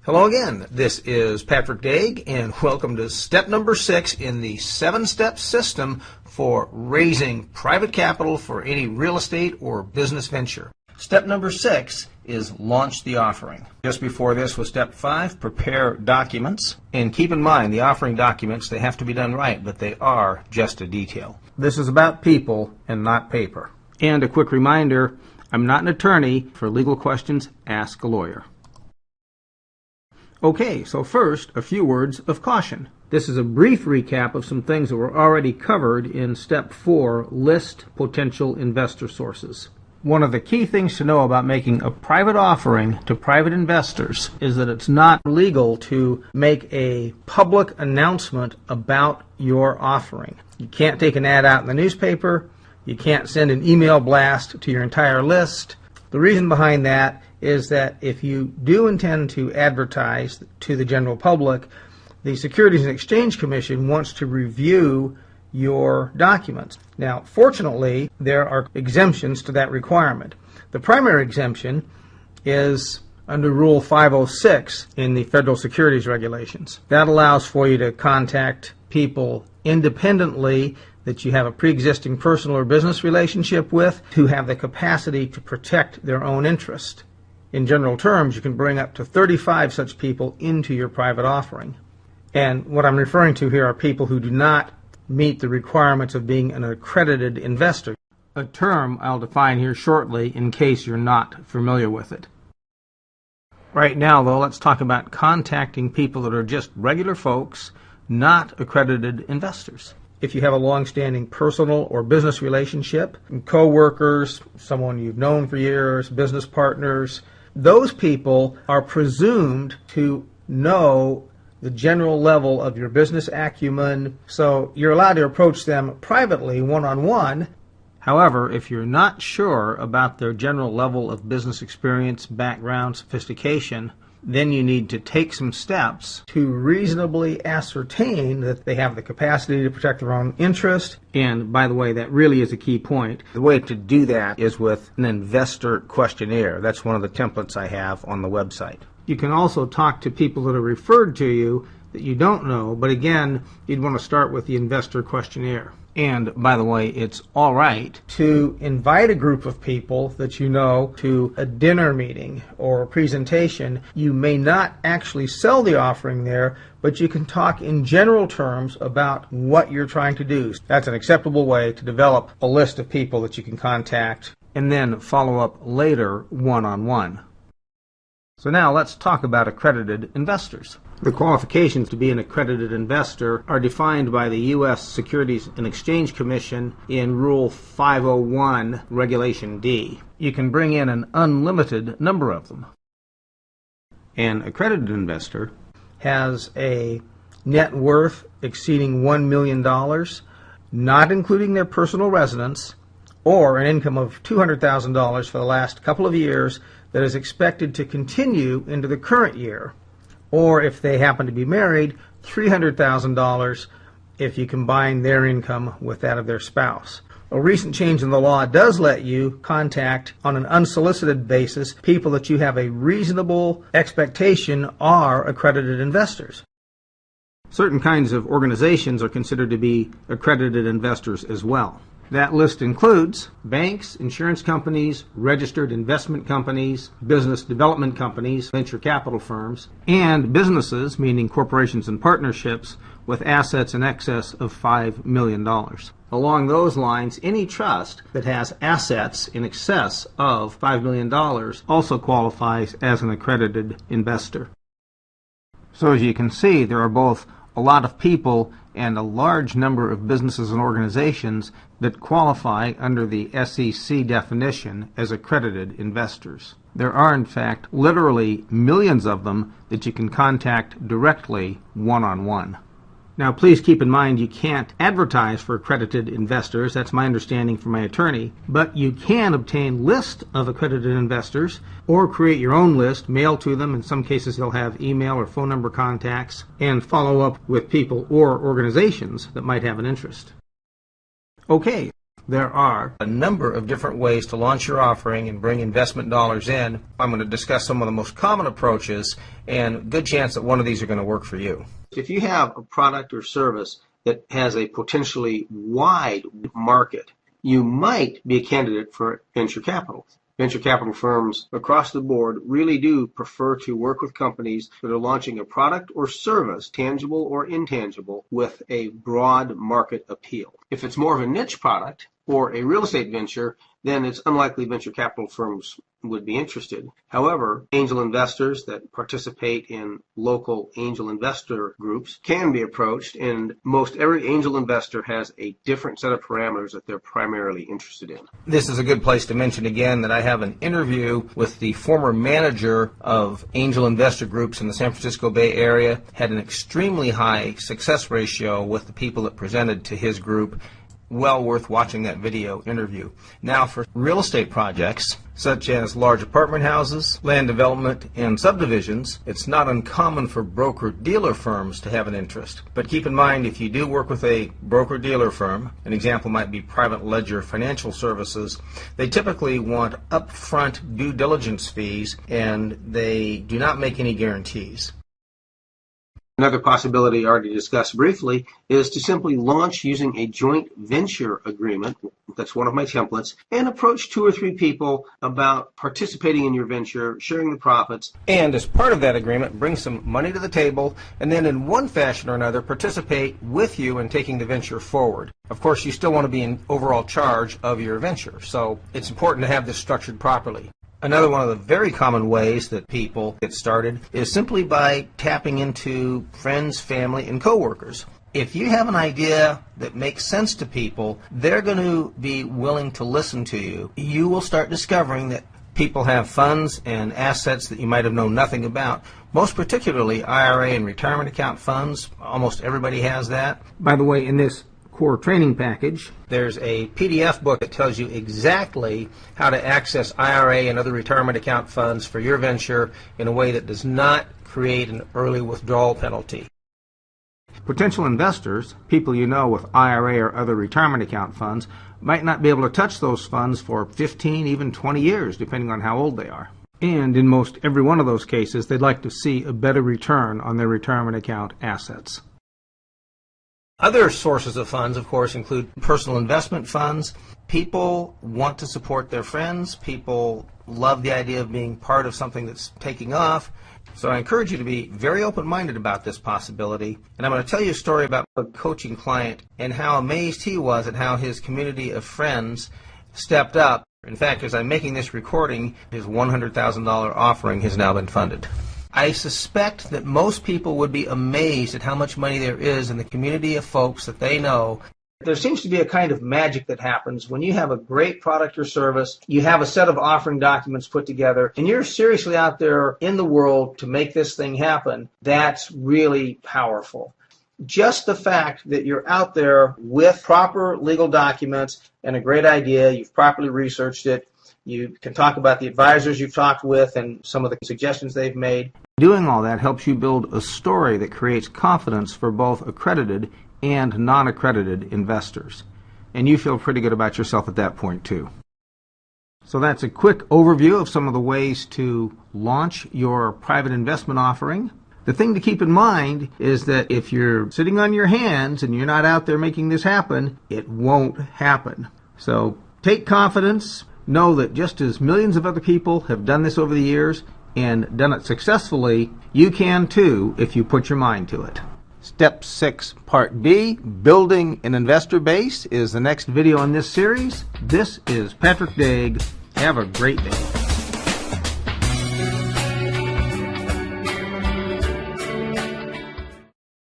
Hello again, this is Patrick Daig, and welcome to step number 6 in the 7-step system for raising private capital for any real estate or business venture. Step number 6 is launch the offering. Just before this was step 5, prepare documents. And keep in mind, the offering documents, they have to be done right, but they are just a detail. This is about people and not paper. And a quick reminder, I'm not an attorney. For legal questions, ask a lawyer. Okay, so first, a few words of caution. This is a brief recap of some things that were already covered in Step 4, List Potential Investor Sources. One of the key things to know about making a private offering to private investors is that it's not legal to make a public announcement about your offering. You can't take an ad out in the newspaper. You can't send an email blast to your entire list. The reason behind that is that if you do intend to advertise to the general public, the Securities and Exchange Commission wants to review your documents. Now, fortunately, there are exemptions to that requirement. The primary exemption is under Rule 506 in the Federal Securities Regulations. That allows for you to contact people independently that you have a pre-existing personal or business relationship with who have the capacity to protect their own interest. In general terms, you can bring up to 35 such people into your private offering. And what I'm referring to here are people who do not meet the requirements of being an accredited investor, a term I'll define here shortly in case you're not familiar with it. Right now, though, let's talk about contacting people that are just regular folks, not accredited investors. If you have a long-standing personal or business relationship, co-workers, someone you've known for years, business partners, those people are presumed to know the general level of your business acumen, so you're allowed to approach them privately, one-on-one. However, if you're not sure about their general level of business experience, background, sophistication, then you need to take some steps to reasonably ascertain that they have the capacity to protect their own interest. And by the way, that really is a key point. The way to do that is with an investor questionnaire. That's one of the templates I have on the website. You can also talk to people that are referred to you that you don't know, but again, you'd want to start with the investor questionnaire. And by the way, it's all right to invite a group of people that you know to a dinner meeting or a presentation. You may not actually sell the offering there, but you can talk in general terms about what you're trying to do. That's an acceptable way to develop a list of people that you can contact and then follow up later one-on-one. So now let's talk about accredited investors. The qualifications to be an accredited investor are defined by the U.S. Securities and Exchange Commission in Rule 501, Regulation D. You can bring in an unlimited number of them. An accredited investor has a net worth exceeding $1 million, not including their personal residence, or an income of $200,000 for the last couple of years that is expected to continue into the current year. Or if they happen to be married, $300,000 if you combine their income with that of their spouse. A recent change in the law does let you contact on an unsolicited basis people that you have a reasonable expectation are accredited investors. Certain kinds of organizations are considered to be accredited investors as well. That list includes banks, insurance companies, registered investment companies, business development companies, venture capital firms, and businesses, meaning corporations and partnerships, with assets in excess of $5 million. Along those lines, any trust that has assets in excess of $5 million also qualifies as an accredited investor. So as you can see, there are both a lot of people and a large number of businesses and organizations that qualify under the SEC definition as accredited investors. There are, in fact, literally millions of them that you can contact directly one-on-one. Now, please keep in mind you can't advertise for accredited investors. That's my understanding from my attorney. But you can obtain lists of accredited investors or create your own list, mail to them. In some cases, they'll have email or phone number contacts, and follow up with people or organizations that might have an interest. Okay, There are a number of different ways to launch your offering and bring investment dollars in. I'm going to discuss some of the most common approaches, and good chance that one of these are going to work for you. If you have a product or service that has a potentially wide market, you might be a candidate for venture capital. Venture capital firms across the board really do prefer to work with companies that are launching a product or service, tangible or intangible, with a broad market appeal. If it's more of a niche product or a real estate venture, then it's unlikely venture capital firms would be interested. However, angel investors that participate in local angel investor groups can be approached, and most every angel investor has a different set of parameters that they're primarily interested in. This is a good place to mention again that I have an interview with the former manager of angel investor groups in the San Francisco Bay Area. Had an extremely high success ratio with the people that presented to his group. Well worth watching that video interview. Now, for real estate projects, such as large apartment houses, land development, and subdivisions, it's not uncommon for broker-dealer firms to have an interest. But keep in mind, if you do work with a broker-dealer firm, an example might be Private Ledger Financial Services, they typically want upfront due diligence fees, and they do not make any guarantees. Another possibility already discussed briefly is to simply launch using a joint venture agreement. That's one of my templates, and approach 2 or 3 people about participating in your venture, sharing the profits, and as part of that agreement, bring some money to the table, and then in one fashion or another participate with you in taking the venture forward. Of course, you still want to be in overall charge of your venture, so it's important to have this structured properly. Another one of the very common ways that people get started is simply by tapping into friends, family, and coworkers. If you have an idea that makes sense to people, they're going to be willing to listen to you. You will start discovering that people have funds and assets that you might have known nothing about. Most particularly IRA and retirement account funds. Almost everybody has that. By the way, in this core training package, there's a PDF book that tells you exactly how to access IRA and other retirement account funds for your venture in a way that does not create an early withdrawal penalty. Potential investors, people you know with IRA or other retirement account funds, might not be able to touch those funds for 15, even 20 years, depending on how old they are. And in most every one of those cases, they'd like to see a better return on their retirement account assets. Other sources of funds, of course, include personal investment funds. People want to support their friends. People love the idea of being part of something that's taking off. So I encourage you to be very open-minded about this possibility. And I'm going to tell you a story about a coaching client and how amazed he was at how his community of friends stepped up. In fact, as I'm making this recording, his $100,000 offering has now been funded. I suspect that most people would be amazed at how much money there is in the community of folks that they know. There seems to be a kind of magic that happens when you have a great product or service, you have a set of offering documents put together, and you're seriously out there in the world to make this thing happen. That's really powerful. Just the fact that you're out there with proper legal documents and a great idea, you've properly researched it, you can talk about the advisors you've talked with and some of the suggestions they've made. Doing all that helps you build a story that creates confidence for both accredited and non-accredited investors. And you feel pretty good about yourself at that point too. So that's a quick overview of some of the ways to launch your private investment offering. The thing to keep in mind is that if you're sitting on your hands and you're not out there making this happen, it won't happen. So take confidence. Know that just as millions of other people have done this over the years and done it successfully, you can too if you put your mind to it. Step 6, Part B, Building an Investor Base, is the next video in this series. This is Patrick Daig. Have a great day.